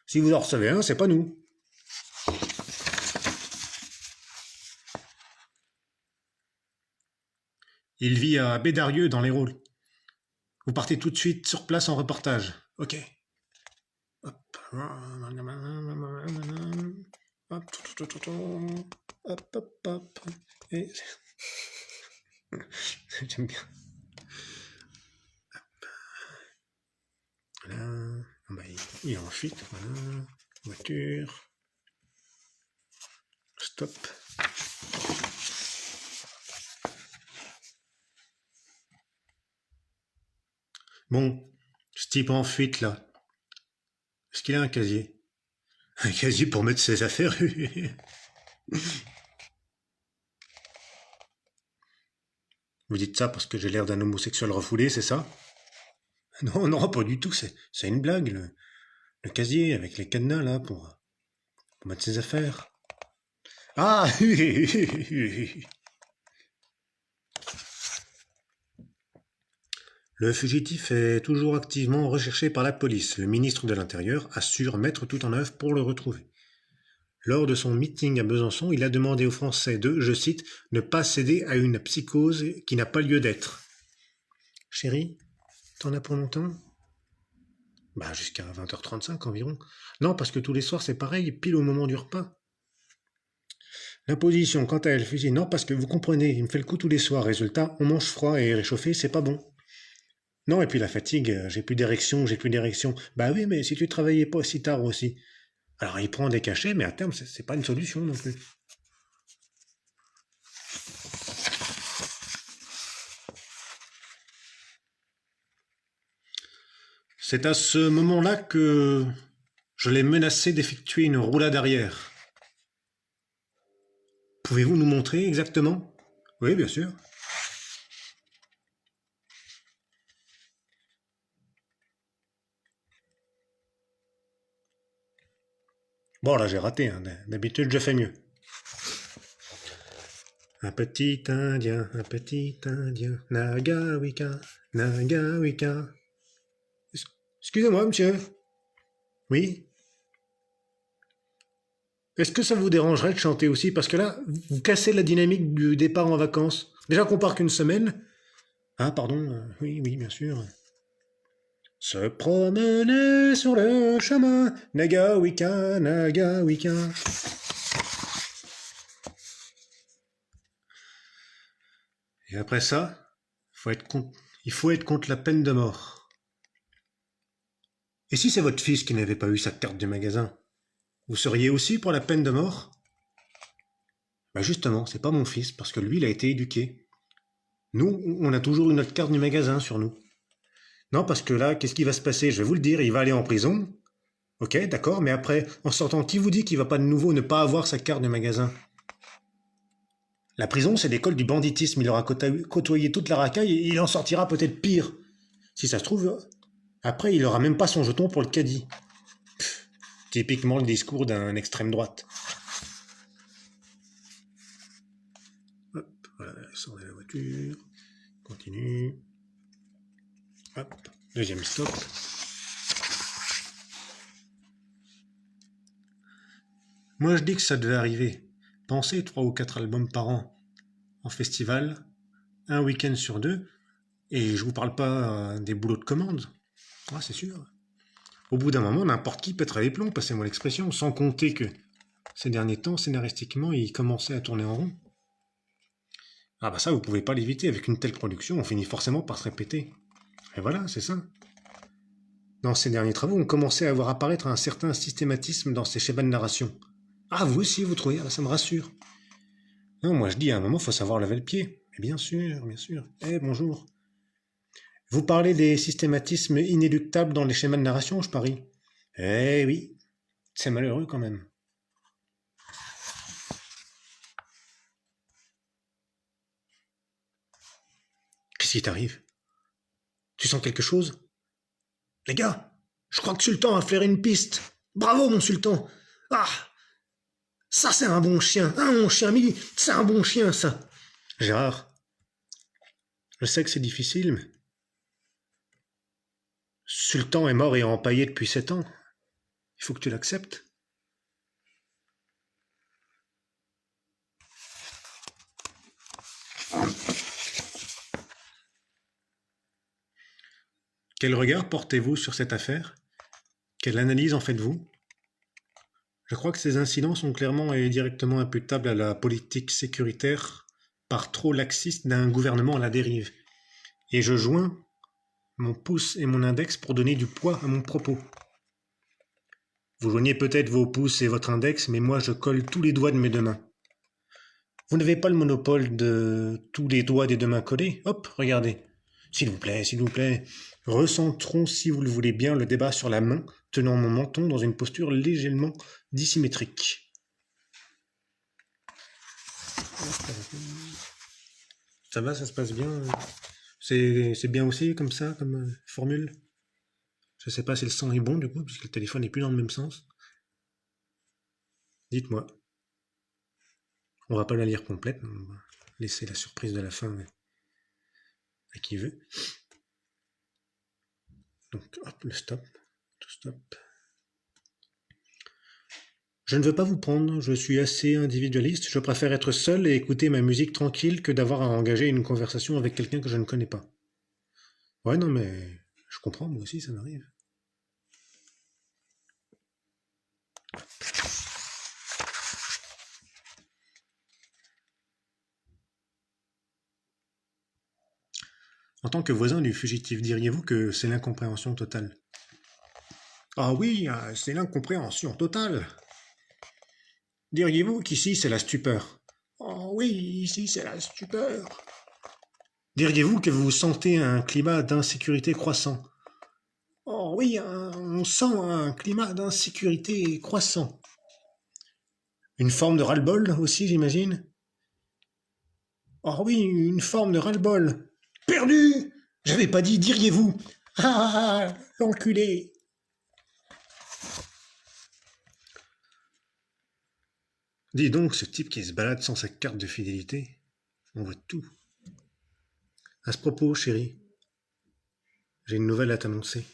Speaker 1: si vous en recevez un, c'est pas nous. Il vit à Bédarieux dans l'Hérault. Vous partez tout de suite sur place en reportage. Ok. Hop. Hop. Et... J'aime bien. Voilà. Bah, il est en fuite. Voilà. Voiture. Stop. Bon, ce type en fuite là, est-ce qu'il a un casier? Un casier pour mettre ses affaires? Vous dites ça parce que j'ai l'air d'un homosexuel refoulé, c'est ça? Non, non, pas du tout, c'est une blague, le casier avec les cadenas là pour mettre ses affaires. Ah! Le fugitif est toujours activement recherché par la police. Le ministre de l'Intérieur assure mettre tout en œuvre pour le retrouver. Lors de son meeting à Besançon, il a demandé aux Français de, je cite, ne pas céder à une psychose qui n'a pas lieu d'être. Chérie, t'en as pour longtemps? Bah jusqu'à 20h35 environ. Non, parce que tous les soirs c'est pareil, pile au moment du repas. L'imposition, quant à elle, fusille. Non, parce que vous comprenez, il me fait le coup tous les soirs. Résultat, on mange froid et réchauffé, c'est pas bon. Non, et puis la fatigue, j'ai plus d'érection. Bah oui, mais si tu travaillais pas si tard aussi. Alors il prend des cachets, mais à terme, c'est pas une solution non plus. C'est à ce moment-là que je l'ai menacé d'effectuer une roulade arrière. Pouvez-vous nous montrer exactement? Oui, bien sûr. Bon, là j'ai raté, hein. D'habitude je fais mieux. Un petit Indien, Nagawika, Nagawika. Excusez-moi, monsieur. Oui? Est-ce que ça vous dérangerait de chanter aussi? Parce que là, vous cassez la dynamique du départ en vacances. Déjà qu'on part qu'une semaine. Ah, pardon, oui, oui, bien sûr. Se promener sur le chemin, Nagawika, Nagawika. Et après ça, il faut être contre la peine de mort. Et si c'est votre fils qui n'avait pas eu sa carte du magasin, vous seriez aussi pour la peine de mort? Bah justement, c'est pas mon fils, parce que lui, il a été éduqué. Nous, on a toujours eu notre carte du magasin sur nous. Non, parce que là, qu'est-ce qui va se passer? Je vais vous le dire, il va aller en prison. Ok, d'accord, mais après, en sortant, qui vous dit qu'il va pas de nouveau ne pas avoir sa carte de magasin? La prison, c'est l'école du banditisme. Il aura côtoyé toute la racaille et il en sortira peut-être pire. Si ça se trouve, après, il aura même pas son jeton pour le caddie. Typiquement le discours d'un extrême droite. Voilà, il sort de la voiture. Continue. Hop, deuxième stop. Moi, je dis que ça devait arriver. Pensez 3 ou 4 albums par an en festival, un week-end sur 2, et je vous parle pas des boulots de commande. Ah, c'est sûr. Au bout d'un moment, n'importe qui pèterait les plombs, passez-moi l'expression, sans compter que ces derniers temps, scénaristiquement, il commençait à tourner en rond. Ah bah ça, vous pouvez pas l'éviter. Avec une telle production, on finit forcément par se répéter. Et voilà, c'est ça. Dans ces derniers travaux, on commençait à voir apparaître un certain systématisme dans ces schémas de narration. Ah, vous aussi, vous trouvez? Ah, ça me rassure. Non, moi je dis, à un moment, faut savoir lever le pied. Mais bien sûr, bien sûr. Eh, bonjour. Vous parlez des systématismes inéluctables dans les schémas de narration, je parie. Eh oui, c'est malheureux quand même. Qu'est-ce qui t'arrive? Tu sens quelque chose? Les gars, je crois que Sultan a flairé une piste. Bravo, mon Sultan. Ah, ça c'est un bon chien. Ah, mon chien ami, c'est un bon chien, ça. Gérard, je sais que c'est difficile, mais Sultan est mort et empaillé depuis 7 ans. Il faut que tu l'acceptes. Quel regard portez-vous sur cette affaire? Quelle analyse en faites-vous? Je crois que ces incidents sont clairement et directement imputables à la politique sécuritaire par trop laxiste d'un gouvernement à la dérive. Et je joins mon pouce et mon index pour donner du poids à mon propos. Vous joignez peut-être vos pouces et votre index, mais moi je colle tous les doigts de mes deux mains. Vous n'avez pas le monopole de tous les doigts des deux mains collés. Hop, regardez. S'il vous plaît, recentrons, si vous le voulez bien, le débat sur la main, tenant mon menton dans une posture légèrement dissymétrique. Ça va, ça se passe bien? C'est bien aussi, comme ça, comme formule? Je sais pas si le son est bon, du coup, puisque le téléphone n'est plus dans le même sens. Dites-moi. On va pas la lire complète, on va laisser la surprise de la fin à qui veut. Donc, hop, le stop, tout stop. Je ne veux pas vous prendre, je suis assez individualiste, je préfère être seul et écouter ma musique tranquille que d'avoir à engager une conversation avec quelqu'un que je ne connais pas. Ouais, non, mais je comprends, moi aussi, ça m'arrive. En tant que voisin du fugitif, diriez-vous que c'est l'incompréhension totale? Ah oui, c'est l'incompréhension totale. Diriez-vous qu'ici c'est la stupeur? Oh oui, ici c'est la stupeur. Diriez-vous que vous sentez un climat d'insécurité croissant? Oh oui, on sent un climat d'insécurité croissant. Une forme de ras-le-bol aussi, j'imagine? Oh oui, une forme de ras-le-bol. Perdu! J'avais pas dit, diriez-vous? Ah, l'enculé! Dis donc, ce type qui se balade sans sa carte de fidélité, on voit tout. À ce propos, chérie, j'ai une nouvelle à t'annoncer.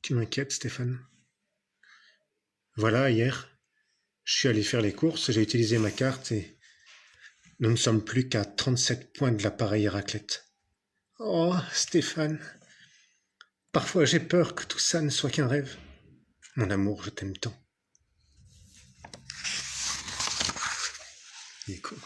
Speaker 1: Tu m'inquiètes, Stéphane. Voilà, hier, je suis allé faire les courses, j'ai utilisé ma carte et nous ne sommes plus qu'à 37 points de l'appareil raclette. Oh, Stéphane, parfois j'ai peur que tout ça ne soit qu'un rêve. Mon amour, je t'aime tant. Il est con.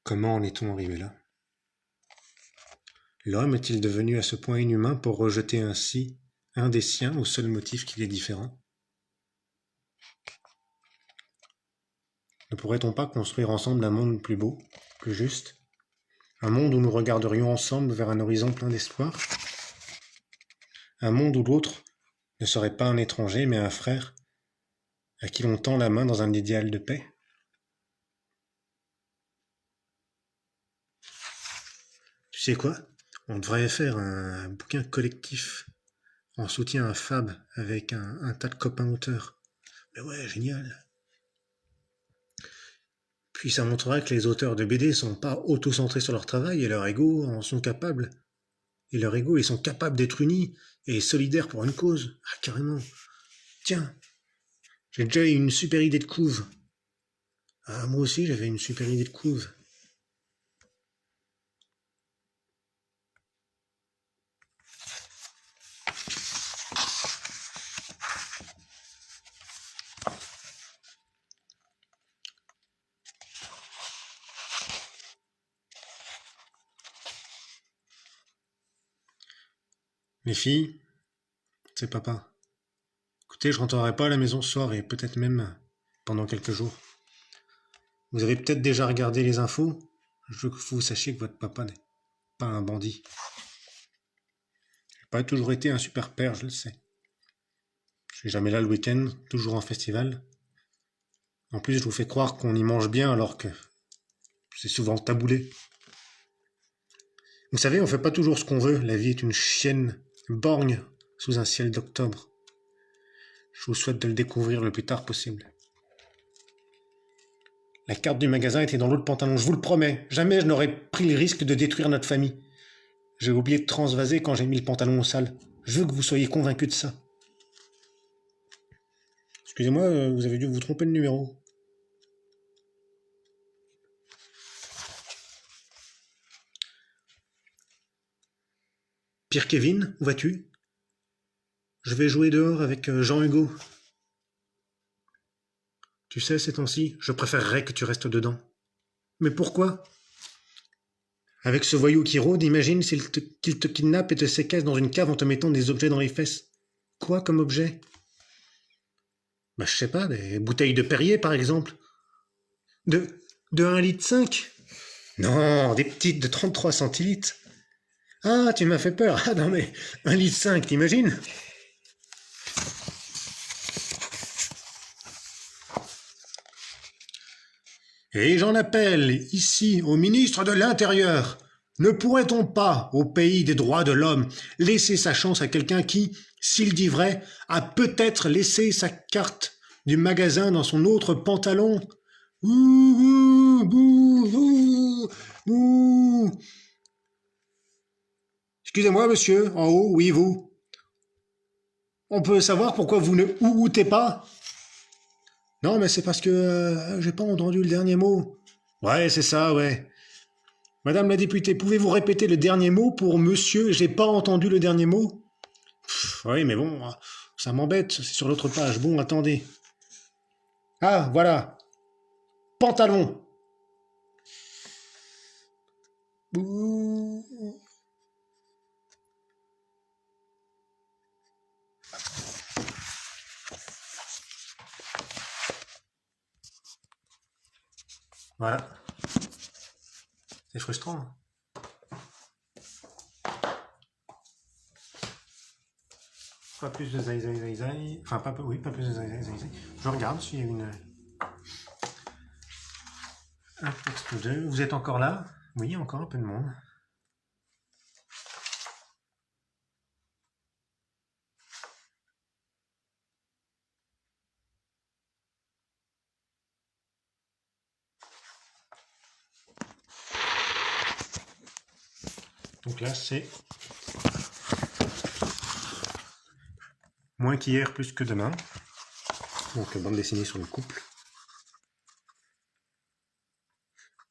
Speaker 1: Comment en est-on arrivé là? L'homme est-il devenu à ce point inhumain pour rejeter ainsi un des siens au seul motif qu'il est différent? Ne pourrait-on pas construire ensemble un monde plus beau, plus juste? Un monde où nous regarderions ensemble vers un horizon plein d'espoir? Un monde où l'autre ne serait pas un étranger mais un frère à qui l'on tend la main dans un idéal de paix? Tu sais quoi? On devrait faire un bouquin collectif en soutien à Fab avec un tas de copains auteurs. Mais ouais, génial. Puis ça montrera que les auteurs de BD sont pas auto-centrés sur leur travail et leur ego en sont capables. Et leur ego, ils sont capables d'être unis et solidaires pour une cause. Ah, carrément. Tiens, j'ai déjà eu une super idée de couve. Ah, moi aussi, j'avais une super idée de couve. Les filles, c'est papa. Écoutez, je rentrerai pas à la maison ce soir et peut-être même pendant quelques jours. Vous avez peut-être déjà regardé les infos. Je veux que vous sachiez que votre papa n'est pas un bandit. J'ai pas toujours été un super père, je le sais. Je suis jamais là le week-end, toujours en festival. En plus, je vous fais croire qu'on y mange bien alors que c'est souvent taboulé. Vous savez, on fait pas toujours ce qu'on veut. La vie est une chienne borgne sous un ciel d'octobre. Je vous souhaite de le découvrir le plus tard possible. La carte du magasin était dans l'autre pantalon, je vous le promets. Jamais je n'aurais pris le risque de détruire notre famille. J'ai oublié de transvaser quand j'ai mis le pantalon au sale. Je veux que vous soyez convaincus de ça. Excusez-moi, vous avez dû vous tromper de numéro. Pierre Kevin, où vas-tu? Je vais jouer dehors avec Jean-Hugo. Tu sais, ces temps-ci, je préférerais que tu restes dedans. Mais pourquoi? Avec ce voyou qui rôde, imagine qu'il te kidnappe et te séquestre dans une cave en te mettant des objets dans les fesses. Quoi comme objet? Bah, je sais pas, des bouteilles de Perrier, par exemple. De, de 1,5 litre? Non, des petites de 33 centilitres. Ah, tu m'as fait peur. Ah non mais, 1,5 litre, t'imagines? Et j'en appelle ici au ministre de l'Intérieur. Ne pourrait-on pas, au pays des droits de l'homme, laisser sa chance à quelqu'un qui, s'il dit vrai, a peut-être laissé sa carte du magasin dans son autre pantalon? Ouh, ouh, ouh, ouh. Excusez-moi, monsieur, en haut, oui, vous. On peut savoir pourquoi vous ne ououtez pas? Non, mais c'est parce que j'ai pas entendu le dernier mot. Ouais, c'est ça, ouais. Madame la députée, pouvez-vous répéter le dernier mot pour monsieur? J'ai pas entendu le dernier mot. Oui, mais bon, ça m'embête, c'est sur l'autre page. Bon, attendez. Ah, voilà. Pantalon. Bouh. Voilà. C'est frustrant, hein. Pas plus de zai zai zai zai. Enfin, oui, pas plus de zai zai zai zai. Je regarde s'il y a un texte 2. Vous êtes encore là? Oui, encore un peu de monde. Donc là, c'est moins qu'hier, plus que demain. Donc, bande dessinée sur le couple.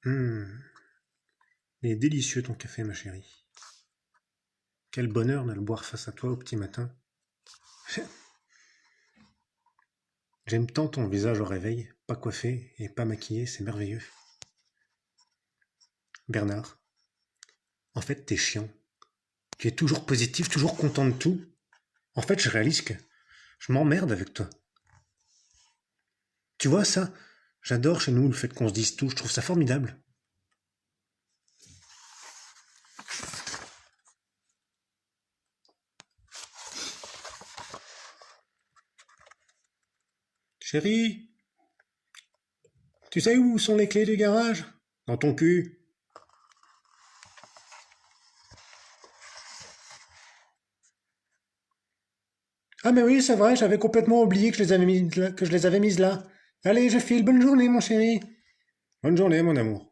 Speaker 1: Il est délicieux ton café, ma chérie. Quel bonheur de le boire face à toi au petit matin. J'aime tant ton visage au réveil, pas coiffé et pas maquillé, c'est merveilleux. Bernard, en fait, t'es chiant. Tu es toujours positif, toujours content de tout. En fait, je réalise que je m'emmerde avec toi. Tu vois ça? J'adore chez nous le fait qu'on se dise tout, je trouve ça formidable. Chérie, tu sais où sont les clés du garage? Dans ton cul. Ah mais oui, c'est vrai, j'avais complètement oublié que je les avais mises là, que je les avais mises là. Allez, je file, bonne journée mon chéri. Bonne journée mon amour.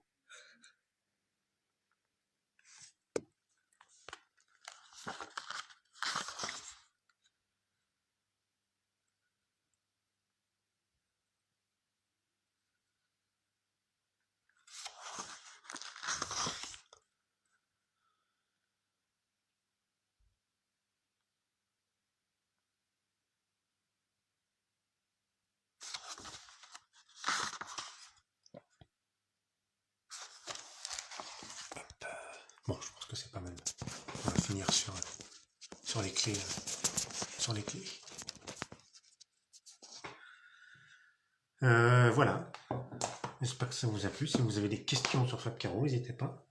Speaker 1: Bon, je pense que c'est pas mal. On va finir sur les clés. Sur les clés. Voilà. J'espère que ça vous a plu. Si vous avez des questions sur Fab Caro, n'hésitez pas.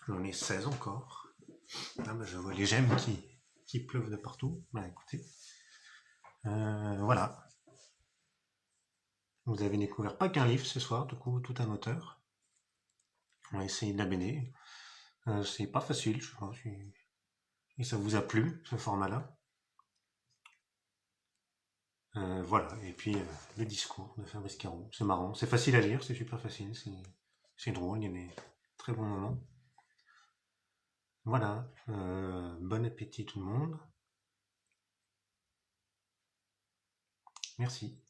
Speaker 1: J'en ai 16 encore. Ah, bah, je vois les gemmes qui pleuvent de partout. Bah écoutez. Voilà. Vous avez découvert pas qu'un livre ce soir, du coup, tout un auteur. On va essayer de la BD. C'est pas facile, je pense. Et ça vous a plu, ce format-là. Voilà, et puis le discours de Fabrice Caron, c'est marrant, c'est facile à lire, c'est super facile, c'est drôle, il y a des très bons moments. Voilà, bon appétit tout le monde, merci.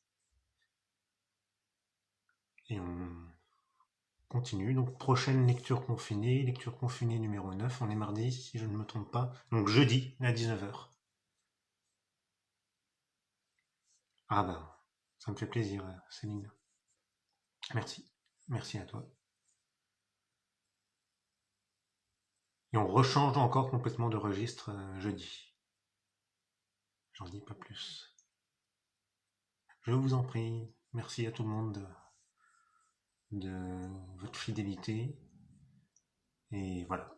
Speaker 1: Et on continue, donc prochaine lecture confinée numéro 9, on est mardi si je ne me trompe pas, donc jeudi à 19h. Ah ben, ça me fait plaisir Céline, merci, merci à toi. Et on rechange encore complètement de registre jeudi. J'en dis pas plus. Je vous en prie. Merci à tout le monde de votre fidélité. Et voilà.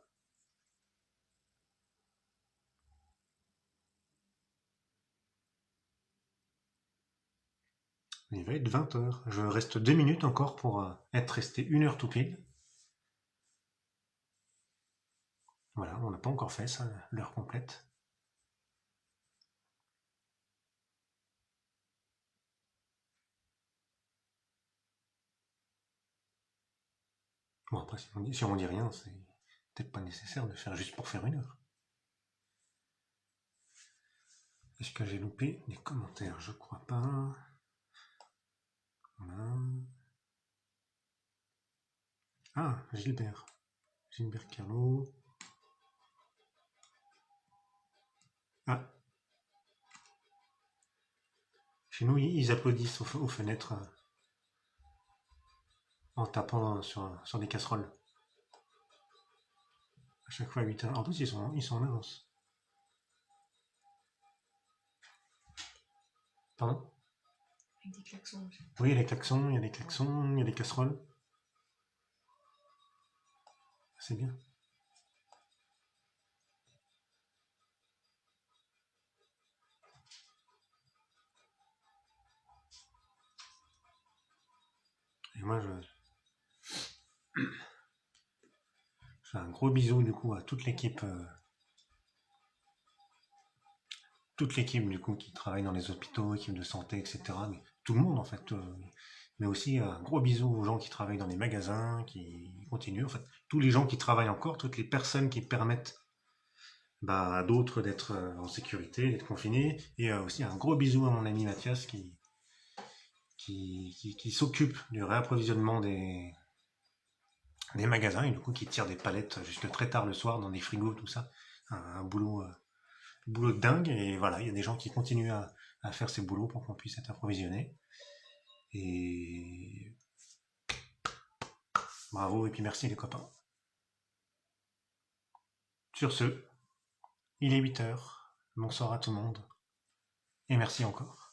Speaker 1: Il va être 20h. Je reste 2 minutes encore pour être resté 1 heure tout pile. Voilà, on n'a pas encore fait ça, l'heure complète. Bon, après, si on dit rien, c'est peut-être pas nécessaire de faire juste pour faire 1 heure. Est-ce que j'ai loupé des commentaires? Je crois pas. Voilà. Ah, Gilbert. Gilbert Carlo. Ah, chez nous, ils applaudissent aux fenêtres en tapant sur des casseroles. À chaque fois à 8h. En plus, ils sont en avance. Pardon? Avec des klaxons aussi. Oui, il y a des klaxons, il y a des klaxons, il y a des casseroles. C'est bien. Et moi, je fais un gros bisou du coup à toute l'équipe du coup qui travaille dans les hôpitaux, équipe de santé, etc. Mais tout le monde en fait. Mais aussi un gros bisou aux gens qui travaillent dans les magasins, qui continuent. En fait, tous les gens qui travaillent encore, toutes les personnes qui permettent bah, à d'autres d'être en sécurité, d'être confinés. Et aussi un gros bisou à mon ami Mathias qui s'occupe du réapprovisionnement des magasins et du coup qui tire des palettes jusque très tard le soir dans des frigos, tout ça. Un boulot de dingue. Et voilà, il y a des gens qui continuent à faire ces boulots pour qu'on puisse être approvisionné. Et bravo et puis merci les copains. Sur ce, il est 8h. Bonsoir à tout le monde. Et merci encore.